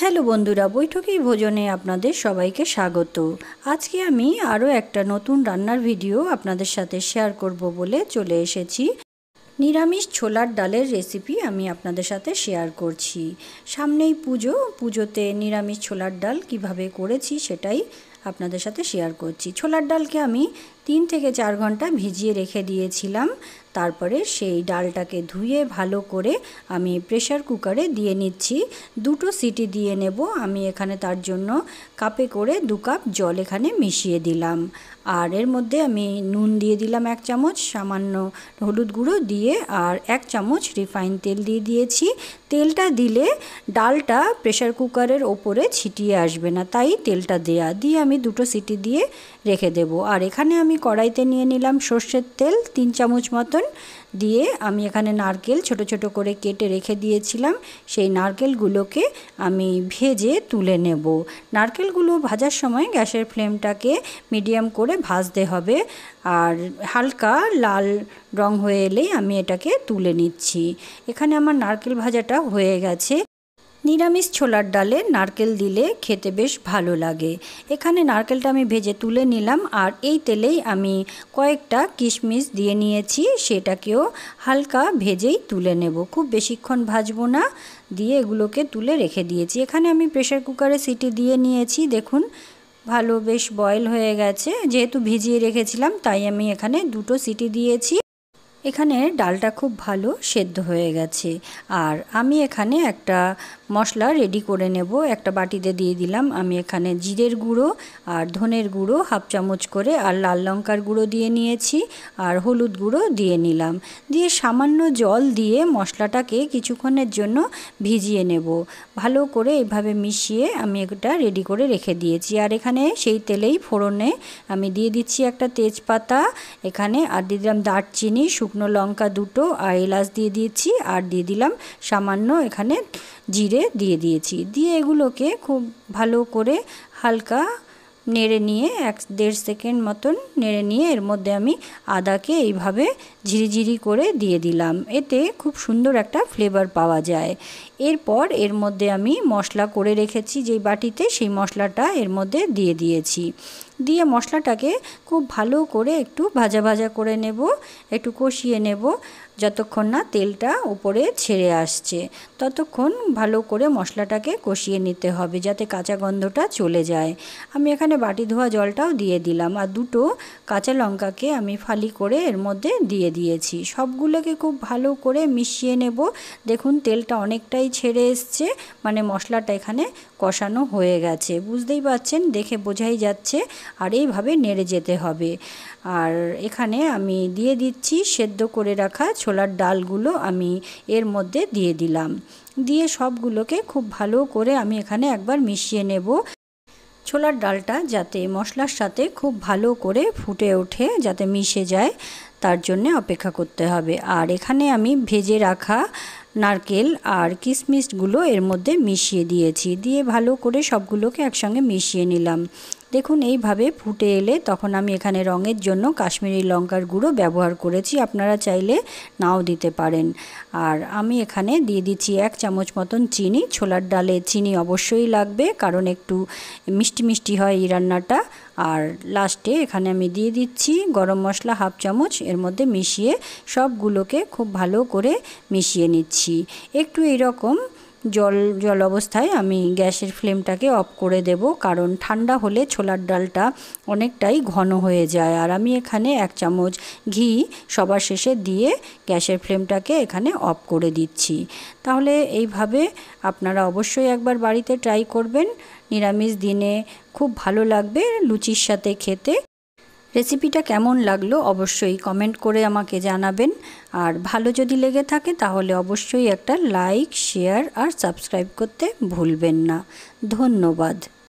Hello বন্ধুরা, বৈঠকি ভোজনে আপনাদের সবাইকে স্বাগত। আজকে আমি আরও একটা নতুন রান্নার ভিডিও আপনাদের সাথে শেয়ার করব বলে চলে এসেছি। নিরামিষ ছোলার ডালের রেসিপি আমি আপনাদের সাথে শেয়ার করছি। সামনেই পুজোতে নিরামিষ ছোলার ডাল কিভাবে করেছি সেটাই আপনাদের সাথে শেয়ার করছি। ছোলার ডালকে আমি 3 থেকে 4 ঘন্টা ভিজিয়ে রেখে দিয়েছিলাম। তারপরে সেই ডালটাকে ধুয়ে ভালো করে আমি প্রেসার কুকারে দিয়ে নিচ্ছি। 2টো সিটি দিয়ে নেব। আমি এখানে তার জন্য কাপে করে 2 কাপ জল এখানে মিশিয়ে দিলাম। আর এর মধ্যে আমি নুন দিয়ে দিলাম 1 চামচ, সামান্য হলুদ গুঁড়ো দিয়ে আর 1 চামচ রিফাইন তেল দিয়ে দিয়েছি। তেলটা দিলে ডালটা প্রেসার কুকারের ওপরে ছিটিয়ে আসবে না, তাই তেলটা দিয়ে আমি 2টো সিটি দিয়ে রেখে দেব। আর এখানে আমি কড়াইতে নিয়ে নিলাম সর্ষের তেল 3 চামচ মতন, দিয়ে আমি এখানে নারকেল ছোট ছোট করে কেটে রেখে দিয়েছিলাম। সেই নারকেলগুলোকে আমি ভেজে তুলে নেব। নারকেলগুলো ভাজার সময় গ্যাসের ফ্লেমটাকে মিডিয়াম করে ভাজতে হবে, আর হালকা লাল রং হয়ে এলেই আমি এটাকে তুলে নিচ্ছি। এখানে আমার নারকেল ভাজাটা হয়ে গেছে। নিরামিষ ছোলার ডালে নারকেল দিলে খেতে বেশ ভালো লাগে। এখানে নারকেলটা আমি ভেজে তুলে নিলাম, আর এই তেলেই আমি কয়েকটা কিশমিশ দিয়ে নিয়েছি, সেটাকেও হালকা ভেজেই তুলে নেব। খুব বেশিক্ষণ ভাজবো না, দিয়ে এগুলোকে তুলে রেখে দিয়েছি। এখানে আমি প্রেসার কুকারে সিটি দিয়ে নিয়েছি। দেখুন ভালো বেশ বয়েল হয়ে গেছে। যেহেতু ভিজিয়ে রেখেছিলাম তাই আমি এখানে 2টো সিটি দিয়েছি। এখানে ডালটা খুব ভালো সেদ্ধ হয়ে গেছে। আর আমি এখানে একটা মশলা রেডি করে নেব। একটা বাটিতে দিয়ে দিলাম আমি এখানে জিরের গুঁড়ো আর ধনের গুঁড়ো 1/2 চামচ করে, আর লাল লঙ্কার গুঁড়ো দিয়ে নিয়েছি, আর হলুদ গুঁড়ো দিয়ে নিলাম। দিয়ে সামান্য জল দিয়ে মশলাটাকে কিছুক্ষণের জন্য ভিজিয়ে নেব। ভালো করে এভাবে মিশিয়ে আমি এটা রেডি করে রেখে দিয়েছি। আর এখানে সেই তেলেই ফোড়নে আমি দিয়ে দিচ্ছি একটা তেজপাতা, এখানে আর দিয়ে দিলাম দারচিনি, শুকনো লঙ্কা 2টো, আর এলাচ দিয়ে দিয়েছি, আর দিয়ে দিলাম সামান্য এখানে জিরে দিয়ে দিয়েছি। দিয়ে এগুলোকে খুব ভালো করে হালকা নেড়ে নিয়ে 1-1.5 সেকেন্ড মতন নেড়ে নিয়ে এর মধ্যে আমি আদাকে এইভাবে ঝিরিঝিরি করে দিয়ে দিলাম। এতে খুব সুন্দর একটা ফ্লেভার পাওয়া যায়। এরপর এর মধ্যে আমি মশলা করে রেখেছি যেই বাটিতে, সেই মশলাটা এর মধ্যে দিয়ে দিয়েছি। দিয়ে মশলাটাকে খুব ভালো করে একটু ভাজা ভাজা করে নেব, একটু কষিয়ে নেব যতক্ষণ না তেলটা উপরে ছেড়ে আসছে। ততক্ষণ ভালো করে মশলাটাকে কষিয়ে নিতে হবে যাতে কাঁচা গন্ধটা চলে যায়। আমি এখানে বাটি ধোয়া জলটাও দিয়ে দিলাম, আর 2টো কাঁচা লঙ্কাকে আমি ফালি করে এর মধ্যে দিয়ে দিয়েছি। সবগুলোকে খুব ভালো করে মিশিয়ে নেব। দেখুন তেলটা অনেকটাই ছেড়ে এসছে, মানে মশলাটা এখানে কষানো হয়ে গেছে, বুঝতেই পারছেন, দেখে বোঝাই যাচ্ছে। আর এইভাবে নেড়ে যেতে হবে। আর এখানে আমি দিয়ে দিচ্ছি সেদ্ধ করে রাখা ছোলার ডালগুলো, আমি এর মধ্যে দিয়ে দিলাম। দিয়ে সবগুলোকে খুব ভালো করে আমি এখানে একবার মিশিয়ে নেব। ছোলার ডালটা যাতে মশলার সাথে খুব ভালো করে ফুটে ওঠে, যাতে মিশে যায়, তার জন্য অপেক্ষা করতে হবে। আর এখানে আমি ভেজে রাখা নারকেল আর কিশমিশগুলো এর মধ্যে মিশিয়ে দিয়েছি। দিয়ে ভালো করে সবগুলোকে একসঙ্গে মিশিয়ে নিলাম। দেখুন এইভাবে ফুটে এলে তখন আমি এখানে রঙের জন্য কাশ্মীরি লঙ্কার গুঁড়ো ব্যবহার করেছি, আপনারা চাইলে নাও দিতে পারেন। আর আমি এখানে দিয়ে দিচ্ছি 1 চামচ মতন চিনি। ছোলার ডালে চিনি অবশ্যই লাগবে, কারণ একটু মিষ্টি মিষ্টি হয় এই রান্নাটা। আর লাস্টে এখানে আমি দিয়ে দিচ্ছি গরম মশলা 1/2 চামচ, এর মধ্যে মিশিয়ে সবগুলোকে খুব ভালো করে মিশিয়ে নিচ্ছি। একটু এইরকম জল অবস্থায় আমি গ্যাসের ফ্লেমটাকে অফ করে দেব, কারণ ঠান্ডা হলে ছোলার ডালটা অনেকটাই ঘন হয়ে যায়। আর আমি এখানে 1 চামচ ঘি সবার শেষে দিয়ে গ্যাসের ফ্লেমটাকে এখানে অফ করে দিচ্ছি। তাহলে এইভাবে আপনারা অবশ্যই একবার বাড়িতে ট্রাই করবেন। নিরামিষ দিনে খুব ভালো লাগবে লুচির সাথে খেতে। রেসিপিটা কেমন লাগলো অবশ্যই কমেন্ট করে আমাকে জানাবেন। আর ভালো যদি লেগে থাকে তাহলে অবশ্যই একটা লাইক, শেয়ার আর সাবস্ক্রাইব করতে ভুলবেন না। ধন্যবাদ।